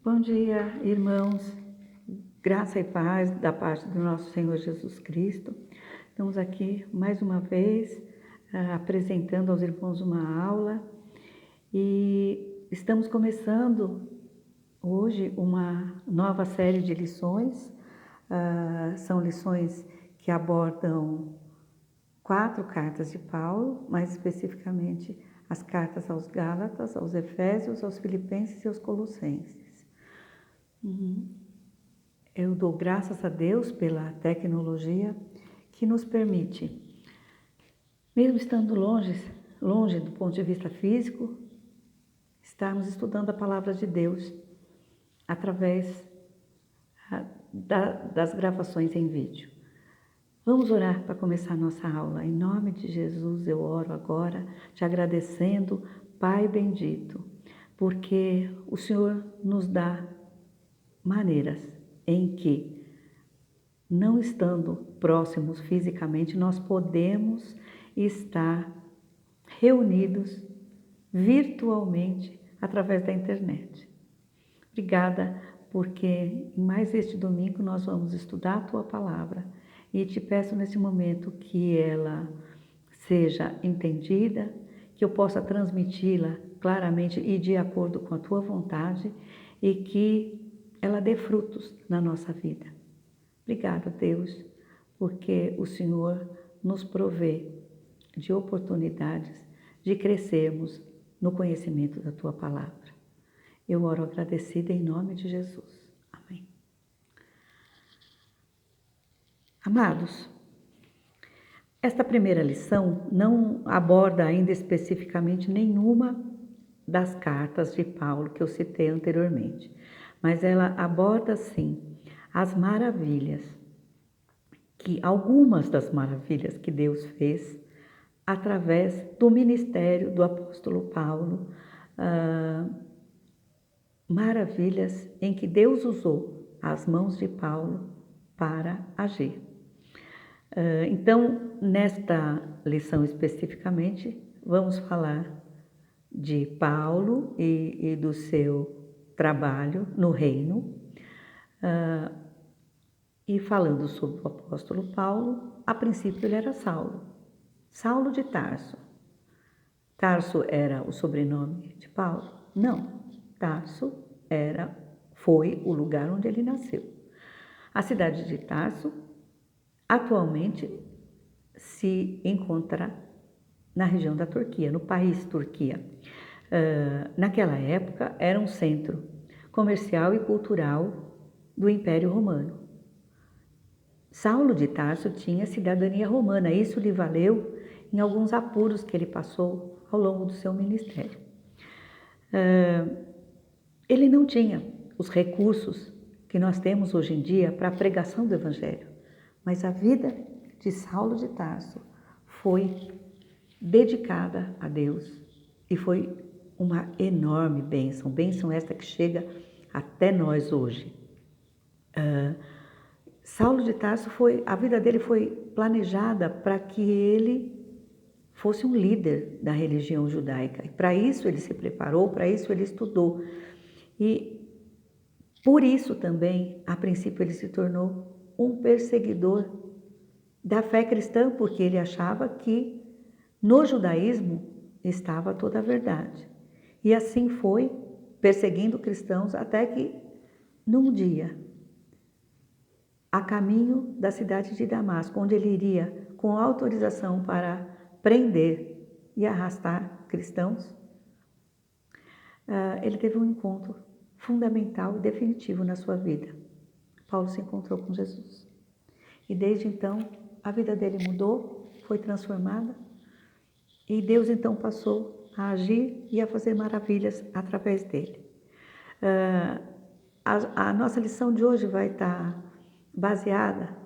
Bom dia, irmãos. Graça e paz da parte do nosso Senhor Jesus Cristo. Estamos aqui mais uma vez apresentando aos irmãos uma aula e estamos começando hoje uma nova série de lições. São lições que abordam 4 cartas de Paulo, mais especificamente as cartas aos Gálatas, aos Efésios, aos Filipenses e aos Colossenses. Eu dou graças a Deus pela tecnologia que nos permite, mesmo estando longe do ponto de vista físico, estarmos estudando a palavra de Deus através das gravações em vídeo. Vamos orar para começar a nossa aula. Em nome de Jesus eu oro agora, te agradecendo, Pai bendito, porque o Senhor nos dá maneiras em que, não estando próximos fisicamente, nós podemos estar reunidos virtualmente através da internet. Obrigada, porque em mais este domingo nós vamos estudar a Tua Palavra e te peço nesse momento que ela seja entendida, que eu possa transmiti-la claramente e de acordo com a Tua vontade e que ela dê frutos na nossa vida. Obrigada, Deus, porque o Senhor nos provê de oportunidades de crescermos no conhecimento da Tua Palavra. Eu oro agradecida em nome de Jesus. Amém. Amados, esta primeira lição não aborda ainda especificamente nenhuma das cartas de Paulo que eu citei anteriormente, mas ela aborda sim as maravilhas, algumas das maravilhas que Deus fez através do ministério do apóstolo Paulo, maravilhas em que Deus usou as mãos de Paulo para agir. Então, nesta lição especificamente, vamos falar de Paulo e do seu trabalho no reino. E falando sobre o apóstolo Paulo, a princípio ele era Saulo de Tarso. Tarso era o sobrenome de Paulo? Não, Tarso foi o lugar onde ele nasceu. A cidade de Tarso atualmente se encontra na região da Turquia, no país Turquia. Naquela época era um centro comercial e cultural do Império Romano. Saulo de Tarso tinha cidadania romana, isso lhe valeu em alguns apuros que ele passou ao longo do seu ministério. Ele não tinha os recursos que nós temos hoje em dia para a pregação do Evangelho, mas a vida de Saulo de Tarso foi dedicada a Deus e foi uma enorme bênção esta que chega até nós hoje. Saulo de Tarso a vida dele foi planejada para que ele fosse um líder da religião judaica. E para isso ele se preparou, para isso ele estudou. E por isso também, a princípio, ele se tornou um perseguidor da fé cristã, porque ele achava que no judaísmo estava toda a verdade. E assim foi, perseguindo cristãos, até que, num dia, a caminho da cidade de Damasco, onde ele iria com autorização para prender e arrastar cristãos, ele teve um encontro fundamental e definitivo na sua vida. Paulo se encontrou com Jesus. E desde então, a vida dele mudou, foi transformada, e Deus então passou a agir e a fazer maravilhas através dele. A nossa lição de hoje vai estar baseada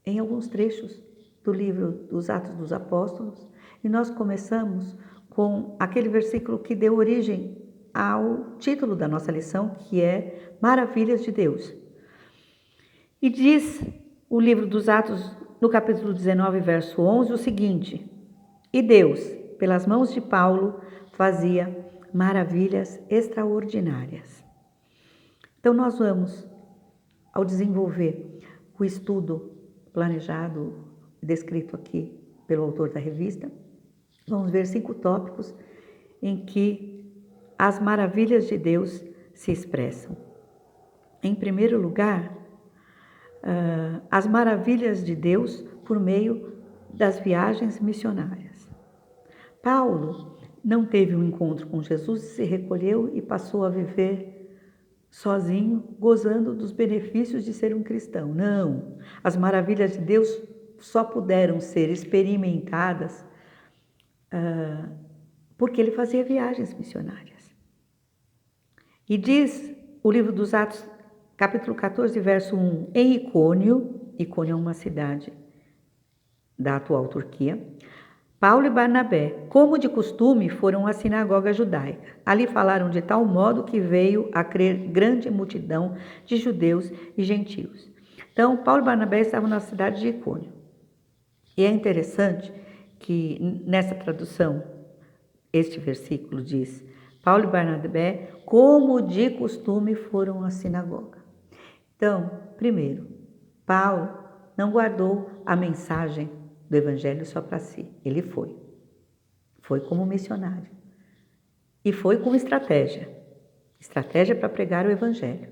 em alguns trechos do livro dos Atos dos Apóstolos, e nós começamos com aquele versículo que deu origem ao título da nossa lição, que é Maravilhas de Deus. E diz o livro dos Atos, no capítulo 19, verso 11, o seguinte: E Deus, pelas mãos de Paulo, fazia maravilhas extraordinárias. Então nós vamos, ao desenvolver o estudo planejado, descrito aqui pelo autor da revista, vamos ver 5 tópicos em que as maravilhas de Deus se expressam. Em primeiro lugar, as maravilhas de Deus por meio das viagens missionárias. Paulo não teve um encontro com Jesus, se recolheu e passou a viver sozinho, gozando dos benefícios de ser um cristão. Não, as maravilhas de Deus só puderam ser experimentadas porque ele fazia viagens missionárias. E diz o livro dos Atos, capítulo 14, verso 1, em Icônio é uma cidade da atual Turquia, Paulo e Barnabé, como de costume, foram à sinagoga judaica. Ali falaram de tal modo que veio a crer grande multidão de judeus e gentios. Então, Paulo e Barnabé estavam na cidade de Icônio. E é interessante que nessa tradução, este versículo diz, Paulo e Barnabé, como de costume, foram à sinagoga. Então, primeiro, Paulo não guardou a mensagem do evangelho só para si. Ele foi como missionário. E foi com estratégia para pregar o evangelho.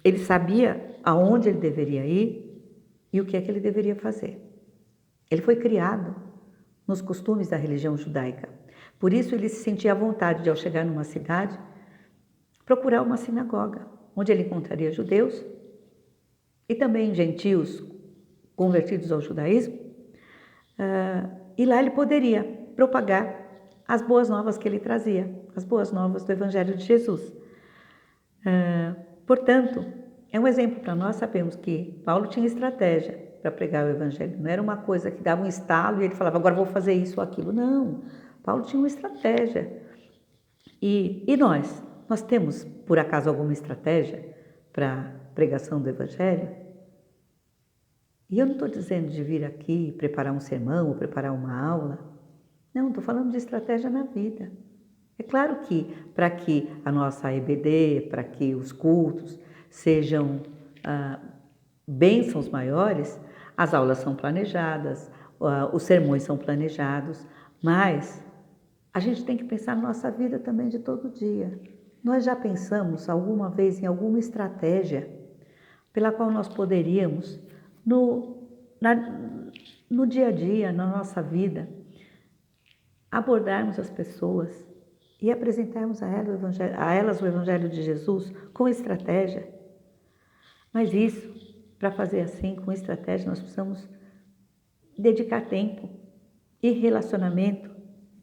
Ele sabia aonde ele deveria ir e o que é que ele deveria fazer. Ele foi criado nos costumes da religião judaica. Por isso ele se sentia à vontade de, ao chegar numa cidade, procurar uma sinagoga, onde ele encontraria judeus e também gentios convertidos ao judaísmo, e lá ele poderia propagar as boas novas que ele trazia, as boas novas do Evangelho de Jesus. Portanto, é um exemplo para nós, sabemos que Paulo tinha estratégia para pregar o Evangelho, não era uma coisa que dava um estalo e ele falava, agora vou fazer isso ou aquilo, não, Paulo tinha uma estratégia. E nós temos, por acaso, alguma estratégia para a pregação do Evangelho? E eu não estou dizendo de vir aqui preparar um sermão ou preparar uma aula. Não, estou falando de estratégia na vida. É claro que para que a nossa EBD, para que os cultos sejam bênçãos maiores, as aulas são planejadas, os sermões são planejados, mas a gente tem que pensar na nossa vida também de todo dia. Nós já pensamos alguma vez em alguma estratégia pela qual nós poderíamos no dia a dia, na nossa vida, abordarmos as pessoas e apresentarmos a elas o Evangelho de Jesus com estratégia. Mas isso, para fazer assim, com estratégia, nós precisamos dedicar tempo e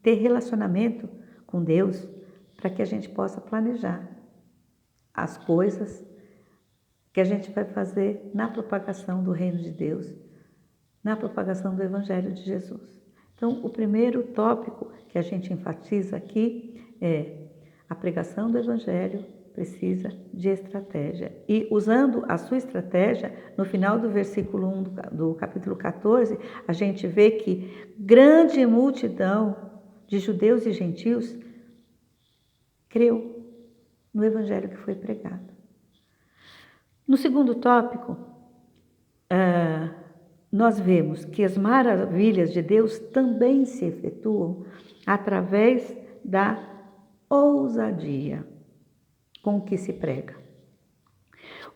ter relacionamento com Deus, para que a gente possa planejar as coisas que a gente vai fazer na propagação do reino de Deus, na propagação do Evangelho de Jesus. Então, o primeiro tópico que a gente enfatiza aqui é a pregação do Evangelho precisa de estratégia. E usando a sua estratégia, no final do versículo 1 do capítulo 14, a gente vê que grande multidão de judeus e gentios creu no Evangelho que foi pregado. No segundo tópico, nós vemos que as maravilhas de Deus também se efetuam através da ousadia com que se prega.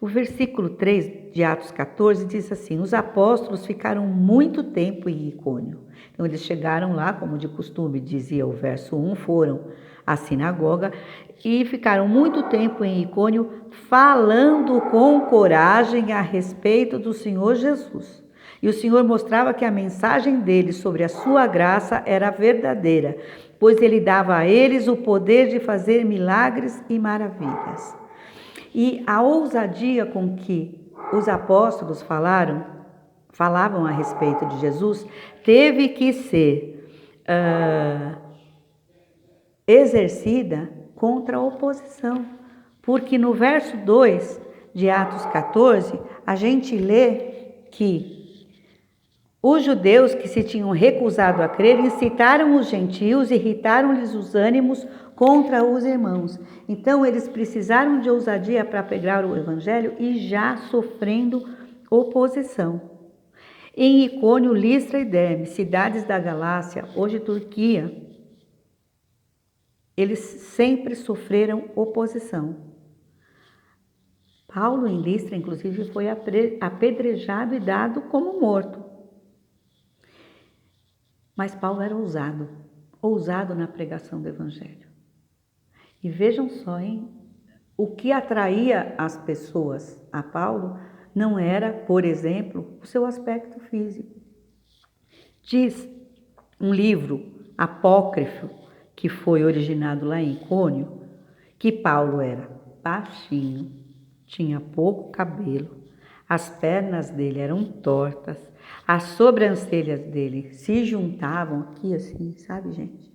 O versículo 3 de Atos 14 diz assim, os apóstolos ficaram muito tempo em Icônio. Então eles chegaram lá, como de costume dizia o verso 1, foram à sinagoga e ficaram muito tempo em Icônio falando com coragem a respeito do Senhor Jesus. E o Senhor mostrava que a mensagem deles sobre a sua graça era verdadeira, pois ele dava a eles o poder de fazer milagres e maravilhas. E a ousadia com que os apóstolos falavam a respeito de Jesus, teve que ser exercida contra a oposição. Porque no verso 2 de Atos 14, a gente lê que Os judeus que se tinham recusado a crer incitaram os gentios, irritaram-lhes os ânimos contra os irmãos. Então eles precisaram de ousadia para pregar o evangelho e já sofrendo oposição. Em Icônio, Listra e Derbe, cidades da Galácia, hoje Turquia, eles sempre sofreram oposição. Paulo em Listra, inclusive, foi apedrejado e dado como morto. Mas Paulo era ousado na pregação do evangelho. E vejam só, hein? O que atraía as pessoas a Paulo não era, por exemplo, o seu aspecto físico. Diz um livro apócrifo que foi originado lá em Icônio, que Paulo era baixinho, tinha pouco cabelo, as pernas dele eram tortas, as sobrancelhas dele se juntavam aqui assim, sabe, gente?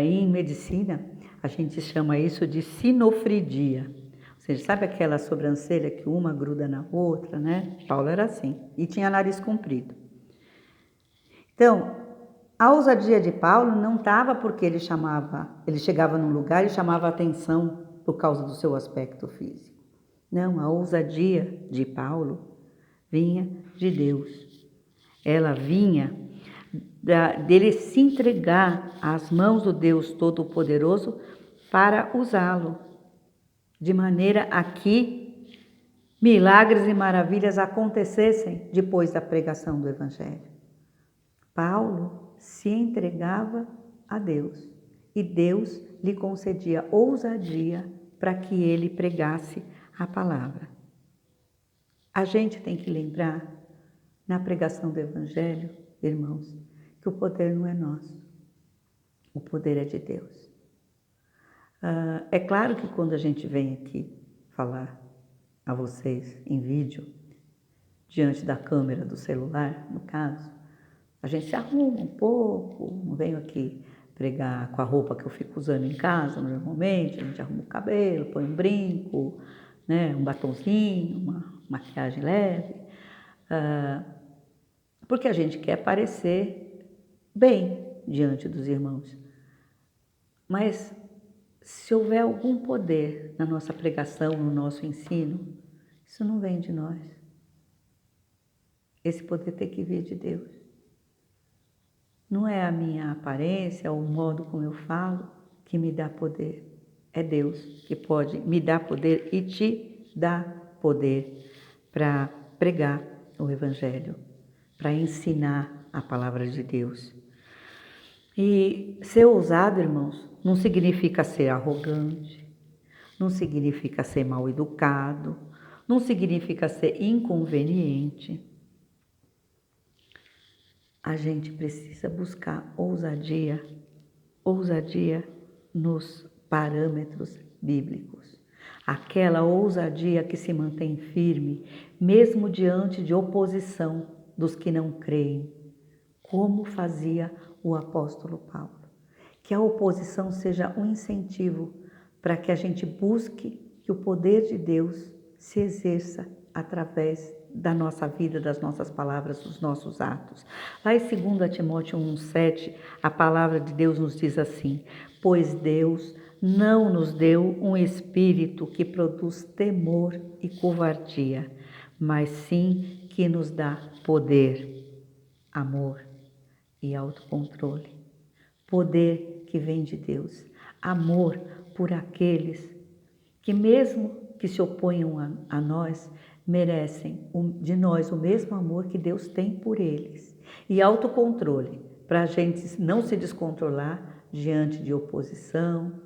Em medicina, a gente chama isso de sinofridia. Ou seja, sabe aquela sobrancelha que uma gruda na outra, né? Paulo era assim, e tinha nariz comprido. Então, a ousadia de Paulo não estava porque ele chegava num lugar e chamava atenção por causa do seu aspecto físico. Não, a ousadia de Paulo vinha de Deus. Ela vinha dele se entregar às mãos do Deus Todo-Poderoso para usá-lo, de maneira a que milagres e maravilhas acontecessem depois da pregação do Evangelho. Paulo se entregava a Deus e Deus lhe concedia ousadia para que ele pregasse a palavra. A gente tem que lembrar, na pregação do Evangelho, irmãos, que o poder não é nosso, o poder é de Deus. É claro que quando a gente vem aqui falar a vocês em vídeo, diante da câmera do celular, no caso, a gente se arruma um pouco, não venho aqui pregar com a roupa que eu fico usando em casa normalmente, a gente arruma o cabelo, põe um brinco, né, um batonzinho, uma maquiagem leve, porque a gente quer parecer bem diante dos irmãos. Mas se houver algum poder na nossa pregação, no nosso ensino, isso não vem de nós. Esse poder tem que vir de Deus. Não é a minha aparência ou o modo como eu falo que me dá poder. É Deus que pode me dar poder e te dar poder para pregar o Evangelho, para ensinar a palavra de Deus. E ser ousado, irmãos, não significa ser arrogante, não significa ser mal educado, não significa ser inconveniente. A gente precisa buscar ousadia nos parâmetros bíblicos. Aquela ousadia que se mantém firme, mesmo diante de oposição dos que não creem, como fazia o apóstolo Paulo. Que a oposição seja um incentivo para que a gente busque que o poder de Deus se exerça através da nossa vida, das nossas palavras, dos nossos atos. Lá em 2 Timóteo 1,7, a palavra de Deus nos diz assim: pois Deus não nos deu um espírito que produz temor e covardia, mas sim que nos dá poder, amor e autocontrole. Poder que vem de Deus, amor por aqueles que mesmo que se oponham a nós, merecem de nós o mesmo amor que Deus tem por eles. E autocontrole, para a gente não se descontrolar diante de oposição,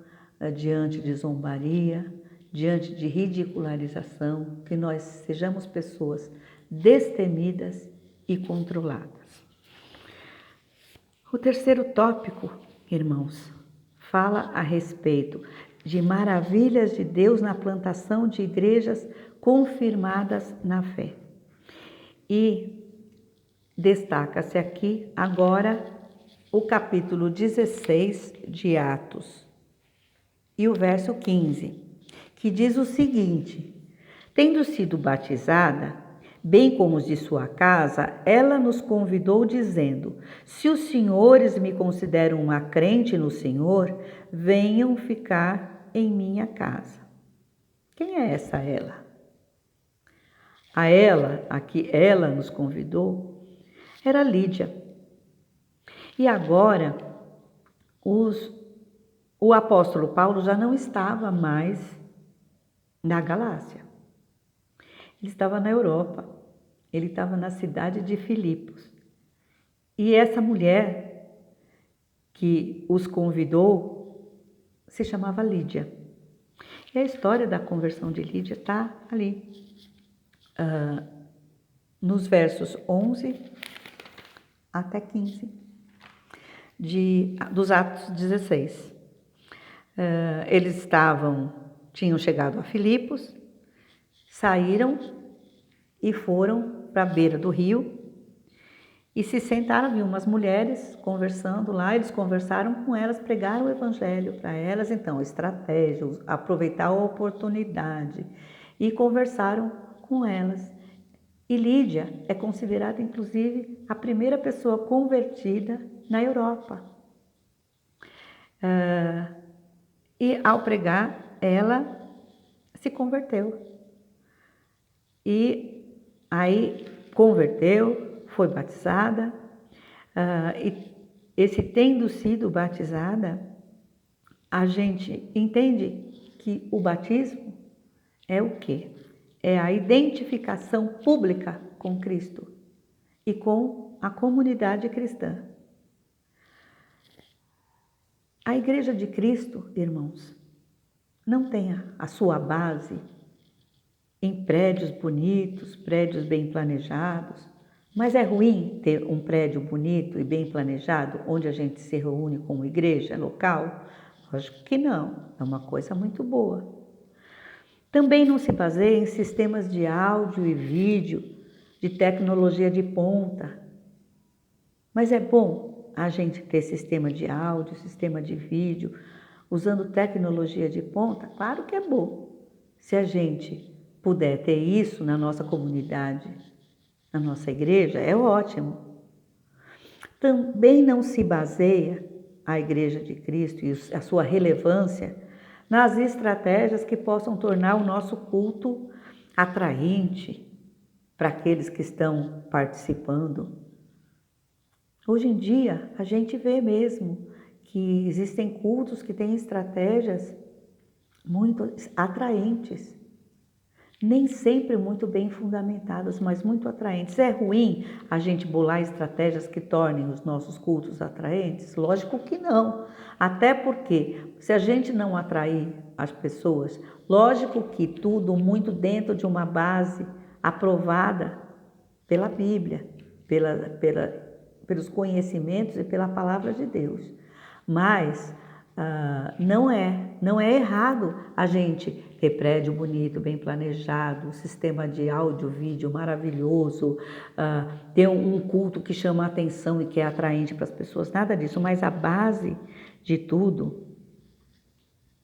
diante de zombaria, diante de ridicularização, que nós sejamos pessoas destemidas e controladas. O terceiro tópico, irmãos, fala a respeito de maravilhas de Deus na plantação de igrejas confirmadas na fé. E destaca-se aqui agora o capítulo 16 de Atos e o verso 15, que diz o seguinte: tendo sido batizada, bem como os de sua casa, ela nos convidou dizendo: se os senhores me consideram uma crente no Senhor, venham ficar em minha casa. Quem é essa ela? A ela, a que ela nos convidou, era Lídia. E agora, o apóstolo Paulo já não estava mais na Galácia. Ele estava na Europa. Ele estava na cidade de Filipos. E essa mulher que os convidou se chamava Lídia. E a história da conversão de Lídia está ali, nos versos 11 até 15 dos Atos 16. Eles tinham chegado a Filipos, saíram e foram para a beira do rio e se sentaram, viu umas mulheres conversando lá, eles conversaram com elas, pregaram o evangelho para elas, então, estratégia, aproveitar a oportunidade, e conversaram com elas. E Lídia é considerada, inclusive, a primeira pessoa convertida na Europa. E ao pregar, ela se converteu. E aí converteu, foi batizada, e esse tendo sido batizada, a gente entende que o batismo é o quê? É a identificação pública com Cristo e com a comunidade cristã. A Igreja de Cristo, irmãos, não tem a sua base em prédios bonitos, prédios bem planejados, mas é ruim ter um prédio bonito e bem planejado onde a gente se reúne como igreja local? Lógico que não, é uma coisa muito boa. Também não se baseia em sistemas de áudio e vídeo, de tecnologia de ponta. Mas é bom a gente ter sistema de áudio, sistema de vídeo, usando tecnologia de ponta? Claro que é bom. Se a gente puder ter isso na nossa comunidade, na nossa igreja, é ótimo. Também não se baseia a Igreja de Cristo e a sua relevância nas estratégias que possam tornar o nosso culto atraente para aqueles que estão participando. Hoje em dia, a gente vê mesmo que existem cultos que têm estratégias muito atraentes. Nem sempre muito bem fundamentadas, mas muito atraentes. É ruim a gente bolar estratégias que tornem os nossos cultos atraentes? Lógico que não. Até porque, se a gente não atrair as pessoas, lógico que tudo muito dentro de uma base aprovada pela Bíblia, pelos conhecimentos e pela palavra de Deus. Mas não é errado a gente ter prédio bonito, bem planejado, sistema de áudio, vídeo maravilhoso, ter um culto que chama a atenção e que é atraente para as pessoas, nada disso. Mas a base de tudo,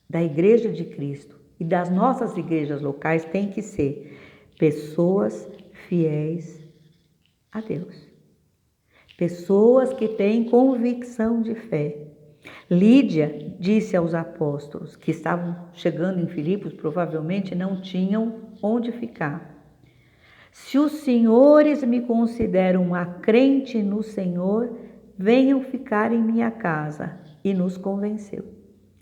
da Igreja de Cristo e das nossas igrejas locais, tem que ser pessoas fiéis a Deus. Pessoas que têm convicção de fé. Lídia disse aos apóstolos que estavam chegando em Filipos, provavelmente não tinham onde ficar. Se os senhores me consideram uma crente no Senhor, venham ficar em minha casa. E nos convenceu.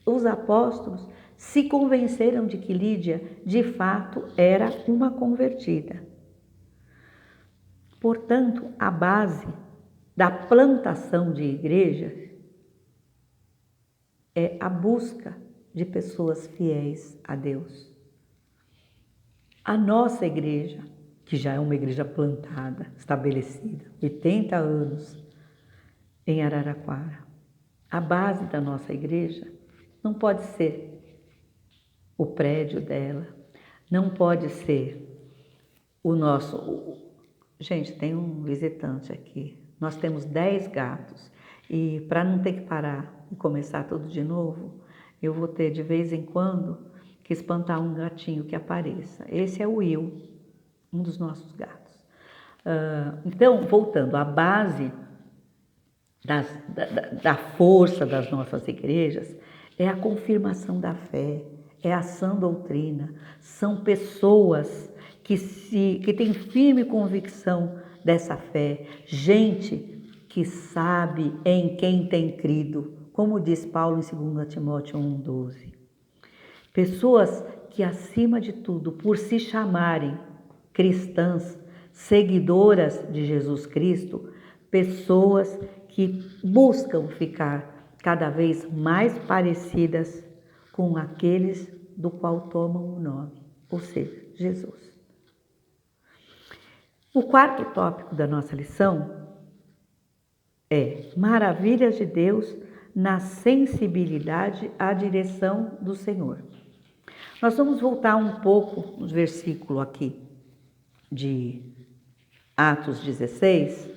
Os apóstolos se convenceram de que Lídia, de fato, era uma convertida. Portanto, a base da plantação de igrejas é a busca de pessoas fiéis a Deus. A nossa igreja, que já é uma igreja plantada, estabelecida, 80 anos em Araraquara, a base da nossa igreja não pode ser o prédio dela, não pode ser o nosso... Gente, tem um visitante aqui. Nós temos 10 gatos e para não ter que parar e começar tudo de novo, eu vou ter de vez em quando que espantar um gatinho que apareça. Esse é o Will, um dos nossos gatos. Então, voltando, a base da força das nossas igrejas é a confirmação da fé, é a sã doutrina, são pessoas que têm firme convicção dessa fé, gente que sabe em quem tem crido, como diz Paulo em 2 Timóteo 1,12. Pessoas que, acima de tudo, por se chamarem cristãs, seguidoras de Jesus Cristo, pessoas que buscam ficar cada vez mais parecidas com aqueles do qual tomam o nome, ou seja, Jesus. O quarto tópico da nossa lição é maravilhas de Deus na sensibilidade à direção do Senhor. Nós vamos voltar um pouco no versículo aqui de Atos 16.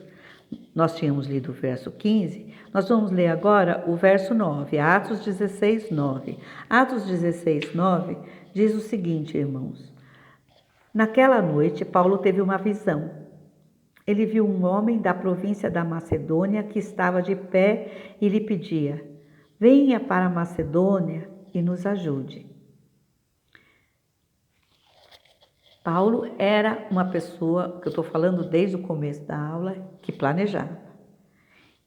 Nós tínhamos lido o verso 15, nós vamos ler agora o verso 9, Atos 16, 9. Atos 16, 9 diz o seguinte, irmãos. Naquela noite, Paulo teve uma visão. Ele viu um homem da província da Macedônia que estava de pé e lhe pedia: venha para a Macedônia e nos ajude. Paulo era uma pessoa, que eu estou falando desde o começo da aula, que planejava.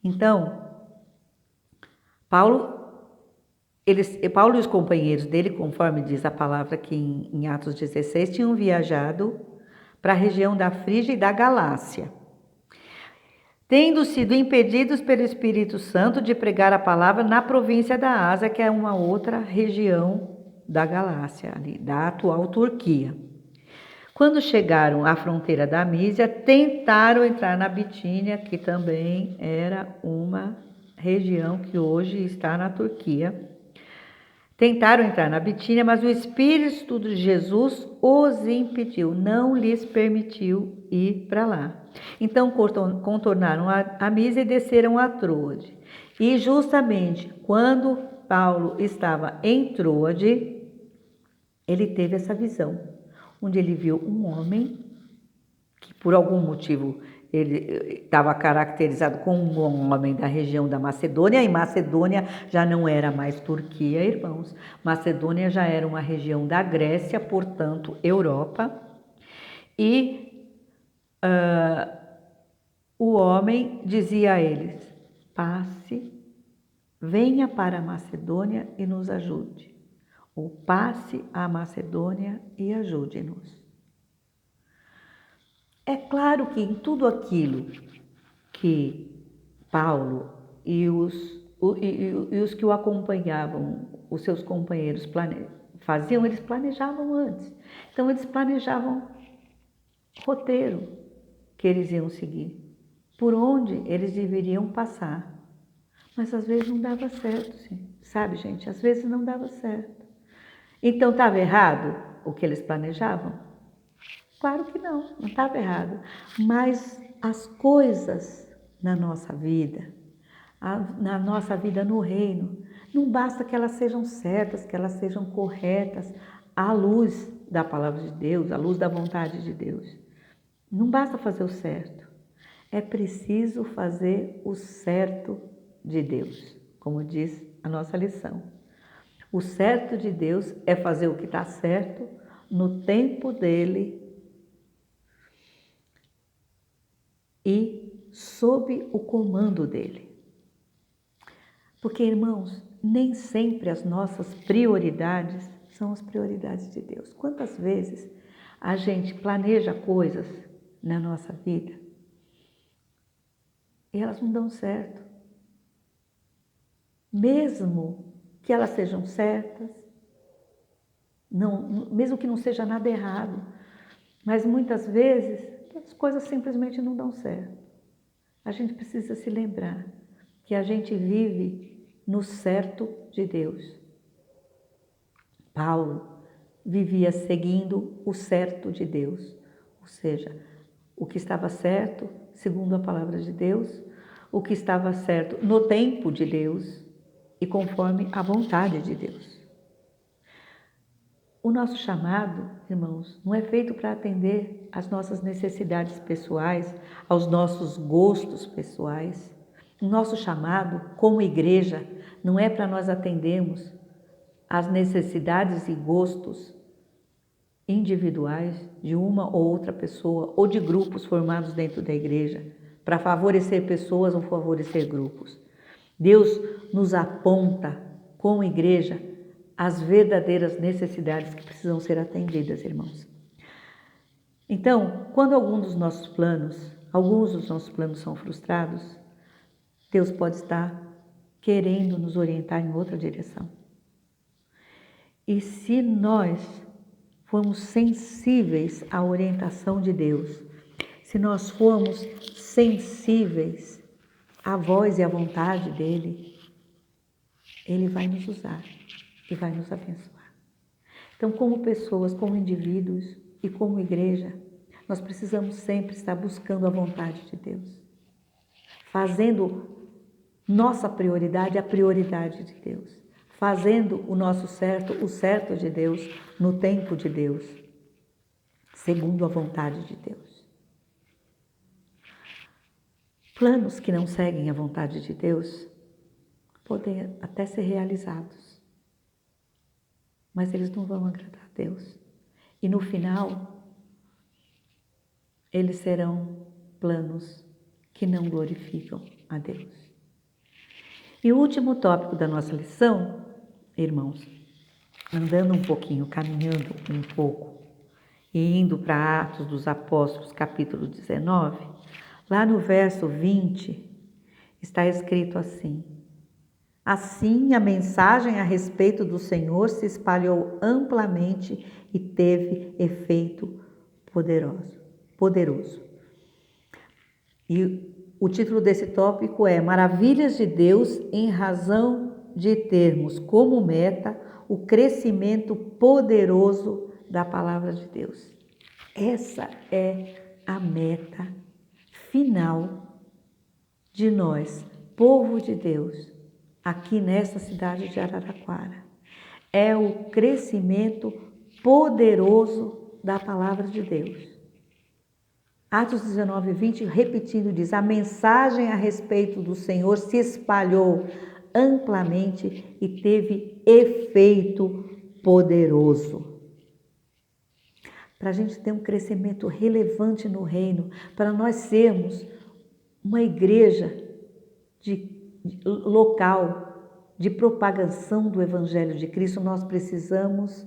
Então, Paulo e os companheiros dele, conforme diz a palavra aqui em Atos 16, tinham viajado para a região da Frígia e da Galácia, tendo sido impedidos pelo Espírito Santo de pregar a palavra na província da Ásia, que é uma outra região da Galácia, ali, da atual Turquia. Quando chegaram à fronteira da Mísia, tentaram entrar na Bitínia, que também era uma região que hoje está na Turquia. Tentaram entrar na Bitínia, mas o Espírito de Jesus os impediu, não lhes permitiu ir para lá. Então contornaram a Mísia e desceram a Troade. E justamente quando Paulo estava em Troade, ele teve essa visão, onde ele viu um homem que por algum motivo ele estava caracterizado como um homem da região da Macedônia, e Macedônia já não era mais Turquia, irmãos. Macedônia já era uma região da Grécia, portanto, Europa. E o homem dizia a eles: passe, venha para a Macedônia e nos ajude. Ou passe à Macedônia e ajude-nos. É claro que em tudo aquilo que Paulo e os que o acompanhavam, os seus companheiros faziam, eles planejavam antes. Então eles planejavam roteiro que eles iam seguir, por onde eles deveriam passar. Mas às vezes não dava certo, sim. Sabe, gente? Às vezes não dava certo. Então estava errado o que eles planejavam? Claro que não estava errado. Mas as coisas na nossa vida no reino, não basta que elas sejam certas, que elas sejam corretas, à luz da palavra de Deus, à luz da vontade de Deus. Não basta fazer o certo, é preciso fazer o certo de Deus, como diz a nossa lição. O certo de Deus é fazer o que está certo no tempo dele e sob o comando dele. Porque, irmãos, nem sempre as nossas prioridades são as prioridades de Deus. Quantas vezes a gente planeja coisas na nossa vida e elas não dão certo? Mesmo que elas sejam certas, mesmo que não seja nada errado, mas muitas vezes as coisas simplesmente não dão certo. A gente precisa se lembrar que a gente vive no certo de Deus. Paulo vivia seguindo o certo de Deus, ou seja, o que estava certo segundo a palavra de Deus, o que estava certo no tempo de Deus e conforme a vontade de Deus. O nosso chamado, irmãos, não é feito para atender às nossas necessidades pessoais, aos nossos gostos pessoais. O nosso chamado, como igreja, não é para nós atendermos às necessidades e gostos individuais de uma ou outra pessoa ou de grupos formados dentro da igreja, para favorecer pessoas ou favorecer grupos. Deus nos aponta, como igreja, as verdadeiras necessidades que precisam ser atendidas, irmãos. Então, quando alguns dos nossos planos são frustrados, Deus pode estar querendo nos orientar em outra direção. E se nós formos sensíveis à orientação de Deus, se nós formos sensíveis à voz e à vontade dEle, Ele vai nos usar e vai nos abençoar. Então, como pessoas, como indivíduos e como igreja, nós precisamos sempre estar buscando a vontade de Deus, fazendo nossa prioridade a prioridade de Deus, fazendo o nosso certo, o certo de Deus, no tempo de Deus, segundo a vontade de Deus. Planos que não seguem a vontade de Deus podem até ser realizados, mas eles não vão agradar a Deus. E no final, eles serão planos que não glorificam a Deus. E o último tópico da nossa lição, irmãos, andando um pouquinho, caminhando um pouco e indo para Atos dos Apóstolos, capítulo 19, lá no verso 20, está escrito assim: assim, a mensagem a respeito do Senhor se espalhou amplamente e teve efeito poderoso. E o título desse tópico é Maravilhas de Deus em razão de termos como meta o crescimento poderoso da palavra de Deus. Essa é a meta final de nós, povo de Deus, aqui nessa cidade de Araraquara. É o crescimento poderoso da palavra de Deus. Atos 19, 20, repetindo, diz: a mensagem a respeito do Senhor se espalhou amplamente e teve efeito poderoso. Para a gente ter um crescimento relevante no reino, para nós sermos uma igreja local de propagação do Evangelho de Cristo, nós precisamos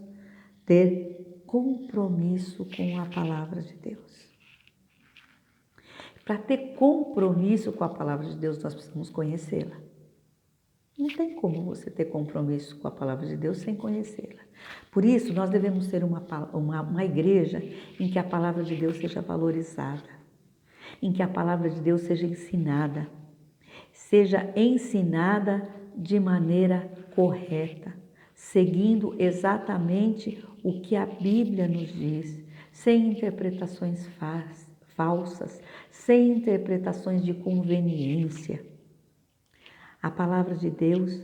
ter compromisso com a palavra de Deus. Para ter compromisso com a palavra de Deus, nós precisamos conhecê-la. Não tem como você ter compromisso com a palavra de Deus sem conhecê-la. Por isso, nós devemos ser uma igreja em que a palavra de Deus seja valorizada, em que a palavra de Deus seja ensinada de maneira correta, seguindo exatamente o que a Bíblia nos diz, sem interpretações falsas, sem interpretações de conveniência. A palavra de Deus,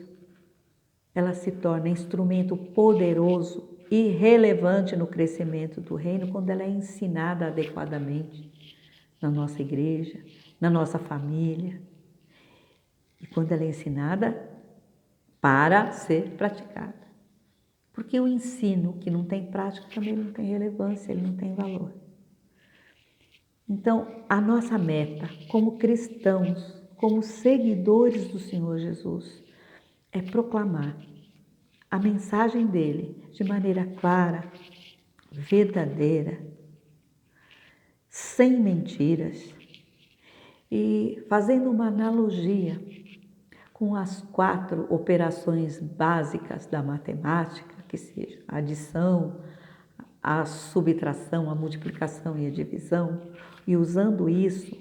ela se torna instrumento poderoso e relevante no crescimento do reino quando ela é ensinada adequadamente na nossa igreja, na nossa família, e quando ela é ensinada para ser praticada. Porque o ensino que não tem prática também não tem relevância, ele não tem valor. Então, a nossa meta como cristãos, como seguidores do Senhor Jesus, é proclamar a mensagem dele de maneira clara, verdadeira, sem mentiras, e fazendo uma analogia com as 4 operações básicas da matemática, que seja a adição, a subtração, a multiplicação e a divisão, e usando isso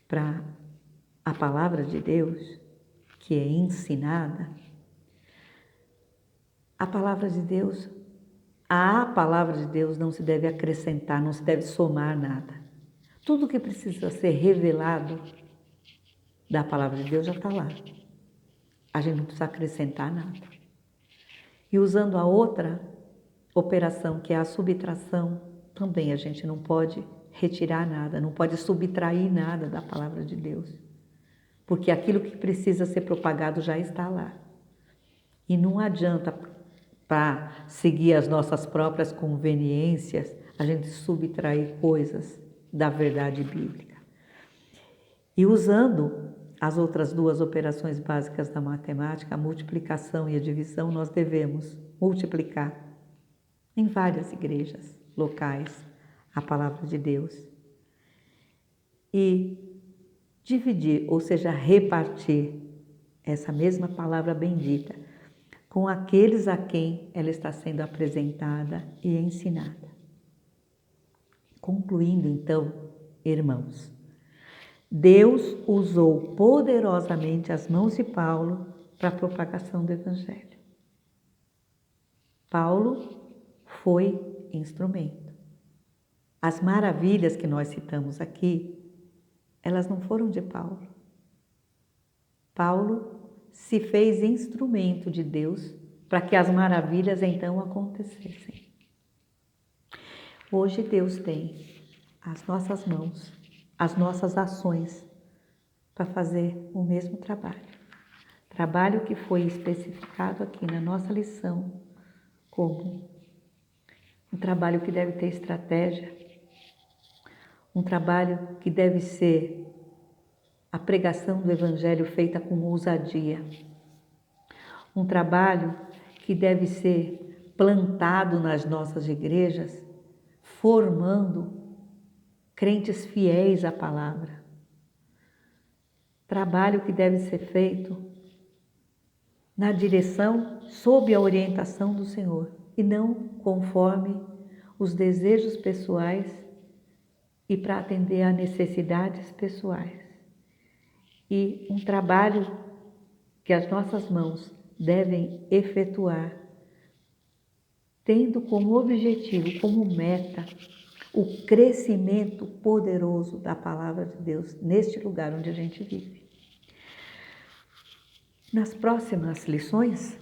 para a palavra de Deus, que é ensinada, a palavra de Deus não se deve acrescentar, não se deve somar nada. Tudo que precisa ser revelado da palavra de Deus já está lá. A gente não precisa acrescentar nada. E usando a outra operação, que é a subtração, também a gente não pode retirar nada, não pode subtrair nada da palavra de Deus, porque aquilo que precisa ser propagado já está lá. E não adianta, para seguir as nossas próprias conveniências, a gente subtrair coisas da verdade bíblica. E usando as outras duas operações básicas da matemática, a multiplicação e a divisão, nós devemos multiplicar em várias igrejas locais a palavra de Deus e dividir, ou seja, repartir essa mesma palavra bendita com aqueles a quem ela está sendo apresentada e ensinada. Concluindo então, irmãos, Deus usou poderosamente as mãos de Paulo para a propagação do Evangelho. Paulo foi instrumento. As maravilhas que nós citamos aqui, elas não foram de Paulo. Paulo se fez instrumento de Deus para que as maravilhas então acontecessem. Hoje Deus tem as nossas mãos, as nossas ações para fazer o mesmo trabalho. Trabalho que foi especificado aqui na nossa lição como um trabalho que deve ter estratégia, um trabalho que deve ser a pregação do Evangelho feita com ousadia. Um trabalho que deve ser plantado nas nossas igrejas, formando crentes fiéis à palavra. Trabalho que deve ser feito na direção, sob a orientação do Senhor, e não conforme os desejos pessoais e para atender a necessidades pessoais. E um trabalho que as nossas mãos devem efetuar, tendo como objetivo, como meta, o crescimento poderoso da palavra de Deus neste lugar onde a gente vive. Nas próximas lições,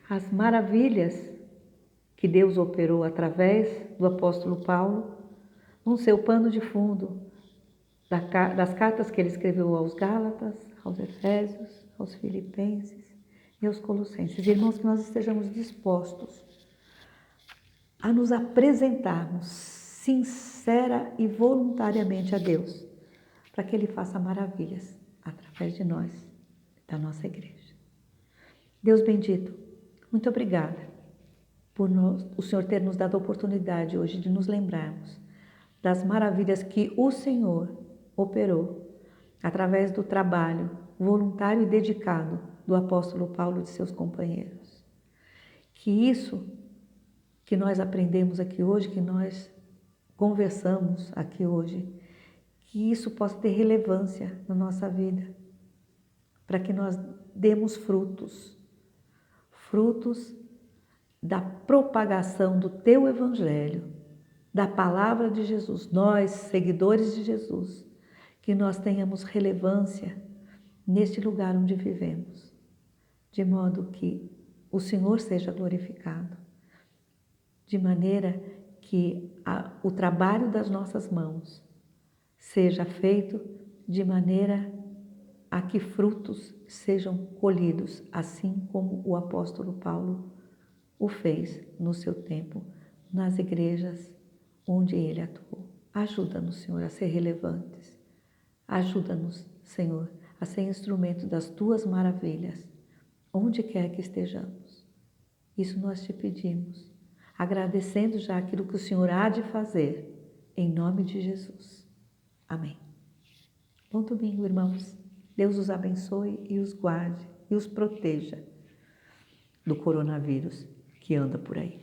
as maravilhas que Deus operou através do apóstolo Paulo vão ser o pano de fundo das cartas que ele escreveu aos Gálatas, aos Efésios, aos Filipenses e aos Colossenses. Irmãos, que nós estejamos dispostos a nos apresentarmos sincera e voluntariamente a Deus, para que Ele faça maravilhas através de nós, da nossa igreja. Deus bendito, muito obrigada por o Senhor ter nos dado a oportunidade hoje de nos lembrarmos das maravilhas que o Senhor operou através do trabalho voluntário e dedicado do apóstolo Paulo e de seus companheiros. Que isso que nós aprendemos aqui hoje, que nós conversamos aqui hoje, que isso possa ter relevância na nossa vida, para que nós demos frutos da propagação do teu evangelho, da palavra de Jesus, nós, seguidores de Jesus, que nós tenhamos relevância neste lugar onde vivemos, de modo que o Senhor seja glorificado, de maneira que o trabalho das nossas mãos seja feito de maneira a que frutos sejam colhidos, assim como o apóstolo Paulo o fez no seu tempo, nas igrejas onde ele atuou. Ajuda-nos, Senhor, a ser relevantes. Ajuda-nos, Senhor, a ser instrumento das tuas maravilhas, onde quer que estejamos. Isso nós te pedimos, agradecendo já aquilo que o Senhor há de fazer, em nome de Jesus. Amém. Bom domingo, irmãos. Deus os abençoe e os guarde e os proteja do coronavírus que anda por aí.